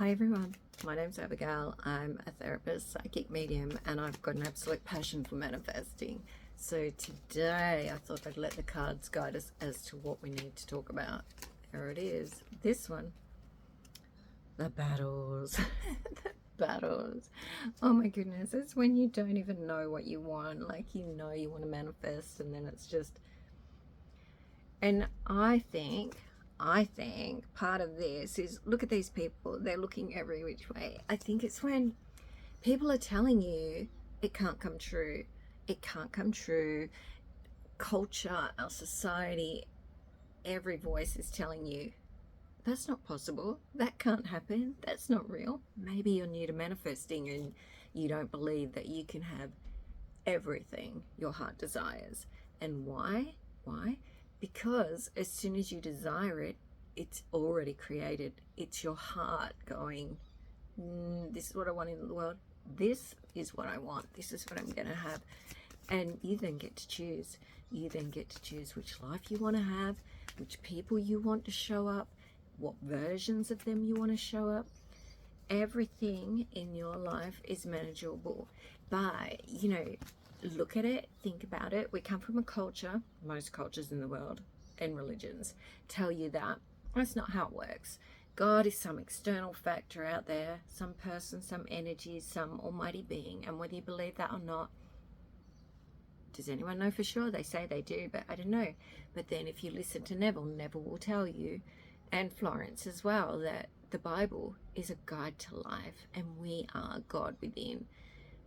Hi everyone, my name's Abigail. I'm a therapist, psychic medium, and I've got an absolute passion for manifesting. So today I thought I'd let the cards guide us as to what we need to talk about. There it is. This one, the battles. The battles. Oh my goodness, it's when you don't even know what you want. Like, you know you want to manifest, and then it's just... And I think part of this is, look at these people, they're looking every which way. I think it's when people are telling you it can't come true. It can't come true. Culture, our society, every voice is telling you that's not possible. That can't happen. That's not real. Maybe you're new to manifesting and you don't believe that you can have everything your heart desires. And why? Why? Because as soon as you desire it, it's already created. It's your heart going, this is what I want in the world. This is what I want. This is what I'm going to have. And you then get to choose. You then get to choose which life you want to have, which people you want to show up, what versions of them you want to show up. Everything in your life is manageable. But, look at it, think about it. We come from a culture, most cultures in the world and religions tell you that that's not how it works. God is some external factor out there, some person, some energy, some almighty being. And whether you believe that or not, does anyone know for sure? They say they do, but I don't know. But then if you listen to Neville, Neville will tell you, and Florence as well, that the Bible is a guide to life, and we are God within,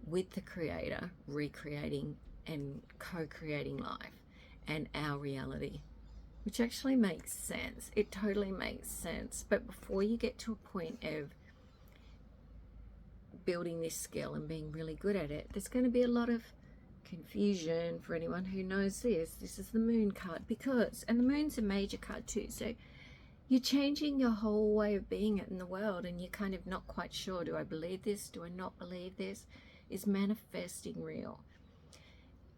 with the Creator, recreating and co-creating life and our reality, which actually makes sense. It totally makes sense. But before you get to a point of building this skill and being really good at it, there's going to be a lot of confusion for anyone who knows this. This is the moon card, and the moon's a major card too, so you're changing your whole way of being in the world, and you're kind of not quite sure, do I believe this? Do I not believe this? Is manifesting real?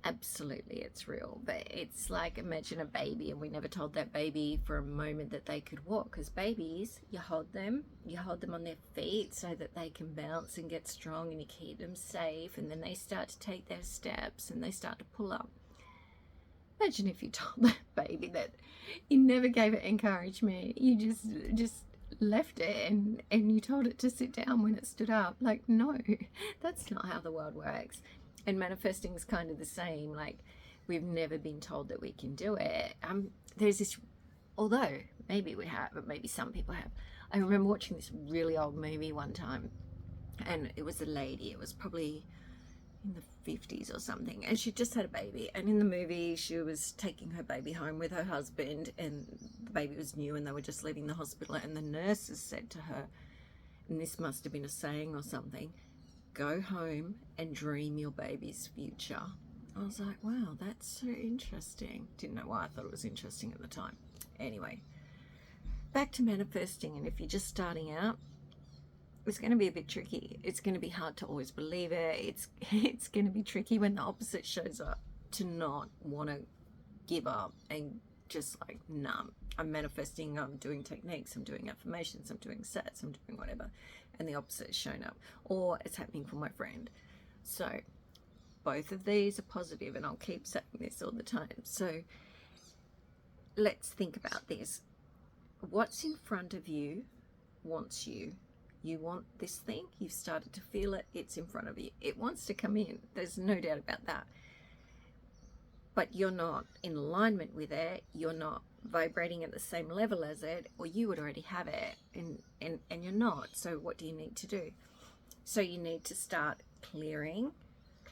Absolutely, it's real. But it's like, imagine a baby, and we never told that baby for a moment that they could walk, because babies, you hold them on their feet so that they can bounce and get strong, and you keep them safe, and then they start to take their steps and they start to pull up. Imagine if you told that baby that you never gave it encouragement, you just left it and you told it to sit down when it stood up. Like, no, that's not how the world works. And manifesting is kind of the same. Like, we've never been told that we can do it. There's this, although maybe we have, but maybe some people have. I remember watching this really old movie one time, and it was a lady. It was probably in the 50s or something, and she just had a baby, and in the movie she was taking her baby home with her husband, and the baby was new and they were just leaving the hospital, and the nurses said to her, and this must have been a saying or something, go home and dream your baby's future. I was like, wow, that's so interesting. Didn't know why I thought it was interesting at the time. Anyway, back to manifesting. And if you're just starting out, it's going to be a bit tricky. It's going to be hard to always believe it. It's going to be tricky when the opposite shows up, to not want to give up and just like, nah, I'm manifesting, I'm doing techniques, I'm doing affirmations, I'm doing sets, I'm doing whatever, and the opposite is showing up, or it's happening for my friend. So both of these are positive, and I'll keep saying this all the time. So let's think about this. What's in front of you wants you. You want this thing, you've started to feel it, it's in front of you. It wants to come in, there's no doubt about that. But you're not in alignment with it, you're not vibrating at the same level as it, or you would already have it, and you're not. So what do you need to do? So you need to start clearing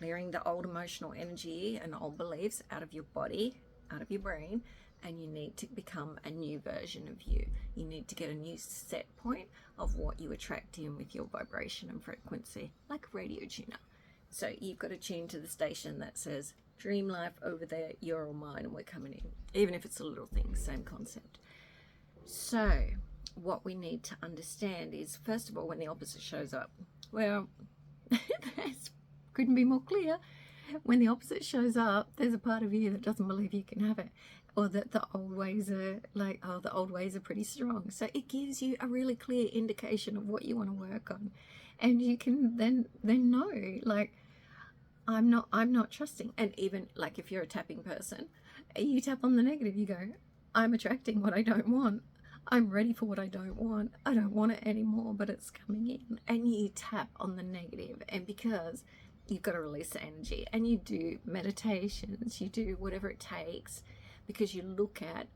the old emotional energy and old beliefs out of your body, out of your brain, and you need to become a new version of you. You need to get a new set point of what you attract in with your vibration and frequency, like a radio tuner. So you've got to tune to the station that says, dream life over there, you're all mine, and we're coming in. Even if it's a little thing, same concept. So what we need to understand is, first of all, when the opposite shows up, well, that couldn't be more clear. when the opposite shows up, there's a part of you that doesn't believe you can have it, or that the old ways are like, oh, the old ways are pretty strong. So it gives you a really clear indication of what you want to work on, and you can then know, like, I'm not trusting. And even like if you're a tapping person, you tap on the negative, you go, I'm attracting what I don't want. I'm ready for what I don't want. I don't want it anymore, but it's coming in. And you tap on the negative. And because you've got to release the energy, and you do meditations, you do whatever it takes, because you look at,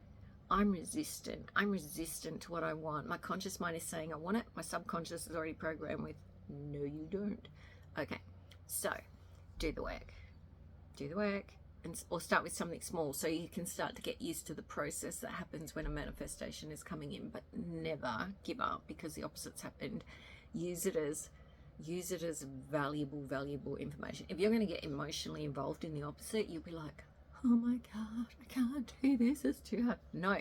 I'm resistant to what I want. My conscious mind is saying I want it. My subconscious is already programmed with, no you don't. Okay, so do the work, or start with something small so you can start to get used to the process that happens when a manifestation is coming in. But never give up because the opposite's happened. Use it as valuable information. If you're going to get emotionally involved in the opposite, you'll be like, oh my god, I can't do this, it's too hard. No.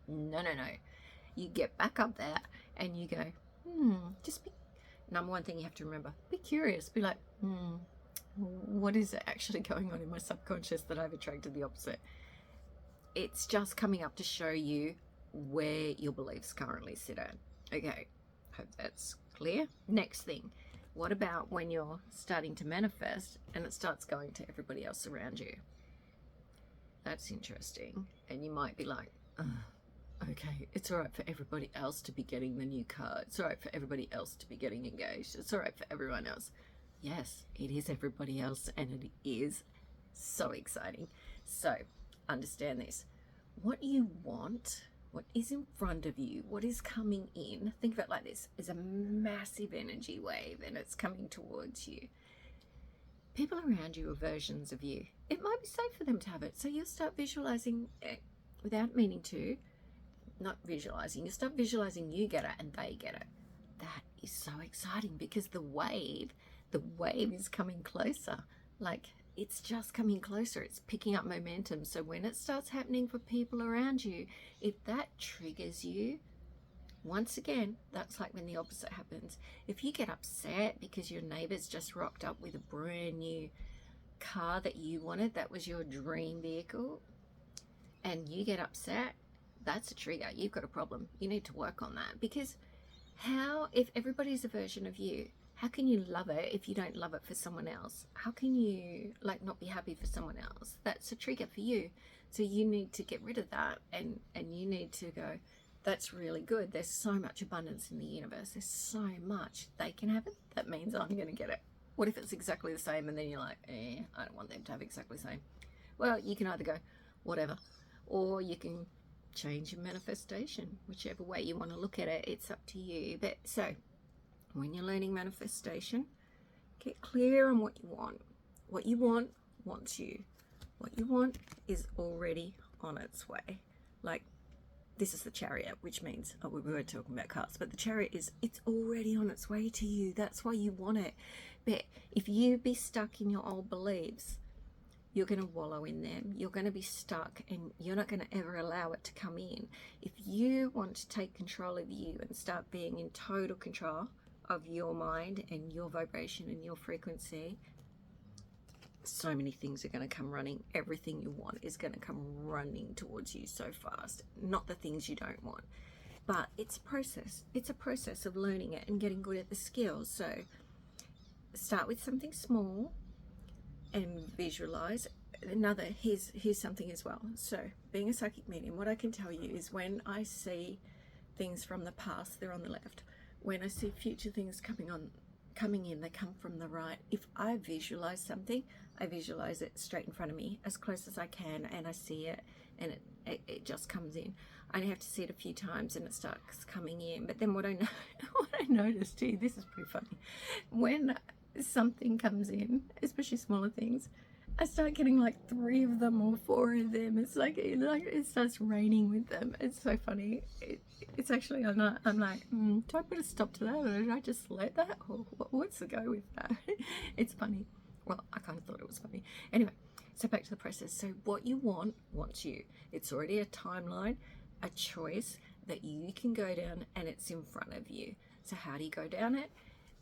You get back up there and you go, just be, number one thing you have to remember, be curious. Be like, what is actually going on in my subconscious that I've attracted the opposite? It's just coming up to show you where your beliefs currently sit at. Okay, hope that's clear. Next thing, what about when you're starting to manifest and it starts going to everybody else around you? That's interesting. And you might be like, okay, it's all right for everybody else to be getting the new car. It's all right for everybody else to be getting engaged. It's all right for everyone else. Yes, it is everybody else, and it is so exciting. So understand this. What you want, what is in front of you, what is coming in, think of it like this, is a massive energy wave, and it's coming towards you. People around you are versions of you. It might be safe for them to have it, so you'll start visualizing it without meaning to. Not visualizing, you start visualizing you get it and they get it. That is so exciting because the wave is coming closer. Like, it's just coming closer. It's picking up momentum. So when it starts happening for people around you, if that triggers you, once again, that's like when the opposite happens. If you get upset because your neighbor's just rocked up with a brand new car that you wanted, that was your dream vehicle, and you get upset, that's a trigger. You've got a problem. You need to work on that. Because if everybody's a version of you, how can you love it if you don't love it for someone else? How can you not be happy for someone else? That's a trigger for you. So you need to get rid of that, and you need to go, that's really good. There's so much abundance in the universe. There's so much. They can have it. That means I'm going to get it. What if it's exactly the same and then you're like, I don't want them to have exactly the same? Well, you can either go, whatever, or you can change your manifestation. Whichever way you want to look at it, it's up to you. But so when you're learning manifestation, get clear on what you want. What you want wants you. What you want is already on its way. Like, this is the Chariot, which means, we were talking about cars, but the Chariot it's already on its way to you. That's why you want it. But if you be stuck in your old beliefs, you're going to wallow in them. You're going to be stuck, and you're not going to ever allow it to come in. If you want to take control of you and start being in total control of your mind and your vibration and your frequency, so many things are going to come running. Everything you want is going to come running towards you so fast. Not the things you don't want, but it's a process. It's a process of learning it and getting good at the skills. So start with something small and visualize. Here's something as well. So being a psychic medium, what I can tell you is when I see things from the past, they're on the left. When I see future things coming in, they come from the right. If I visualize something, I visualize it straight in front of me as close as I can, and I see it, and it just comes in. I only have to see it a few times and it starts coming in. But then what I noticed too, this is pretty funny, when something comes in, especially smaller things, I start getting like 3 of them or 4 of them. It's like it starts raining with them. It's so funny. It's actually, I'm like, do I put a stop to that, or did I just let that, or what's the go with that? It's funny. Well, I kind of thought it was funny. Anyway, so back to the process. So what you want wants you. It's already a timeline, a choice that you can go down, and it's in front of you. So how do you go down it?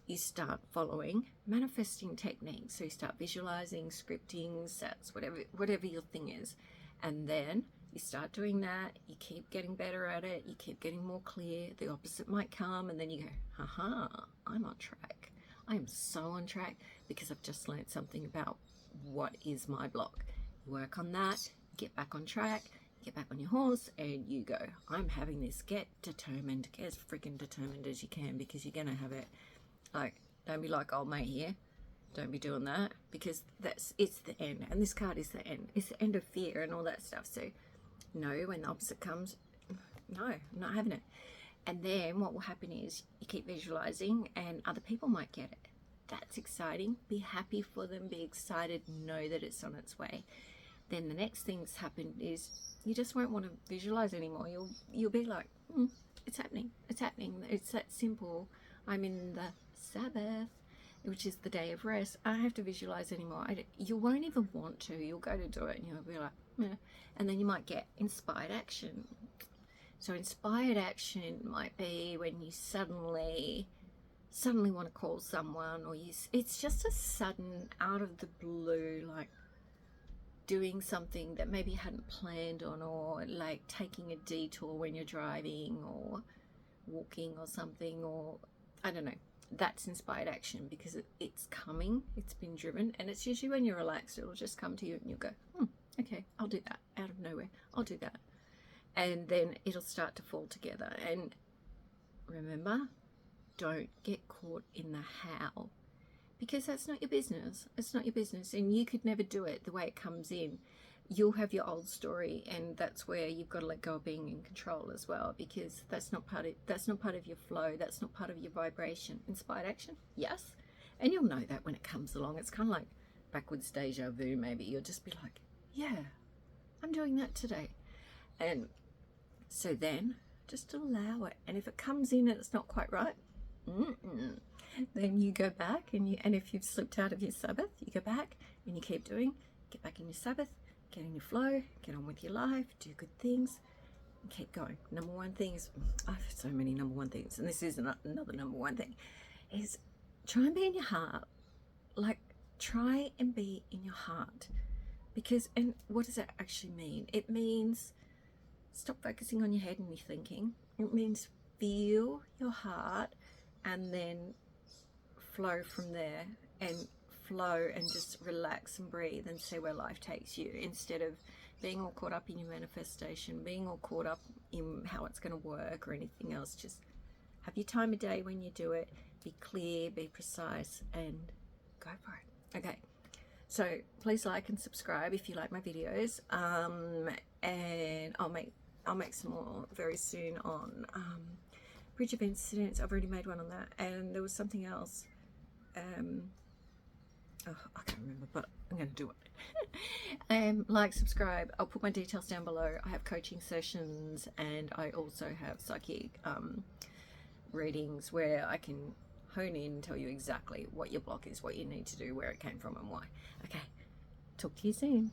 you start following manifesting techniques. So you start visualizing, scripting, sets, whatever your thing is. And then you start doing that, you keep getting better at it, you keep getting more clear, the opposite might come, and then you go, haha, I'm on track. I am so on track because I've just learned something about what is my block. You work on that, get back on track, get back on your horse, and you go, I'm having this. Get determined, get as freaking determined as you can, because you're gonna have it. Like, don't be like old mate here. Don't be doing that, because it's the end, and this card is the end. It's the end of fear and all that stuff. So no, when the opposite comes, no, I'm not having it. And then what will happen is you keep visualizing, and other people might get it. That's exciting. Be happy for them, be excited, know that it's on its way. Then the next thing's happened is you just won't want to visualize anymore. You'll be like, it's happening, it's happening. It's that simple. I'm in the Sabbath, which is the day of rest. I don't have to visualize anymore. You won't even want to. You'll go to do it, and you'll be like, yeah. And then you might get inspired action. So inspired action might be when you suddenly want to call someone, or it's just a sudden, out of the blue, like doing something that maybe you hadn't planned on, or like taking a detour when you're driving or walking or something, or I don't know. That's inspired action, because it's coming, it's been driven, and it's usually when you're relaxed, it'll just come to you, and you'll go, okay, I'll do that. Out of nowhere, I'll do that. And then it'll start to fall together. And remember, don't get caught in the how, because that's not your business. It's not your business, and you could never do it the way it comes in. You'll have your old story, and that's where you've got to let go of being in control as well, because that's not part of your flow. That's not part of your vibration. Inspired action, yes, and you'll know that when it comes along. It's kind of like backwards deja vu. Maybe you'll just be like, yeah, I'm doing that today. And so then just allow it. And if it comes in and it's not quite right, then you go back, and if you've slipped out of your Sabbath, you go back and you keep doing. Get back in your Sabbath, get in your flow, get on with your life, do good things, and keep going. Number one thing is, I have so many number one things, and this is another number one thing, is try and be in your heart. Like, try and be in your heart. Because, and what does that actually mean? It means stop focusing on your head and your thinking. It means feel your heart, and then flow from there, and flow and just relax and breathe and see where life takes you, instead of being all caught up in your manifestation, being all caught up in how it's going to work or anything else. Just have your time of day when you do it. Be clear, be precise, and go for it. Okay, so please like and subscribe if you like my videos, and I'll make some more very soon on bridge of incidents. I've already made one on that, and there was something else. I can't remember, but I'm going to do it. Like, subscribe. I'll put my details down below. I have coaching sessions, and I also have psychic readings where I can hone in, tell you exactly what your block is, what you need to do, where it came from, and why. Okay, talk to you soon.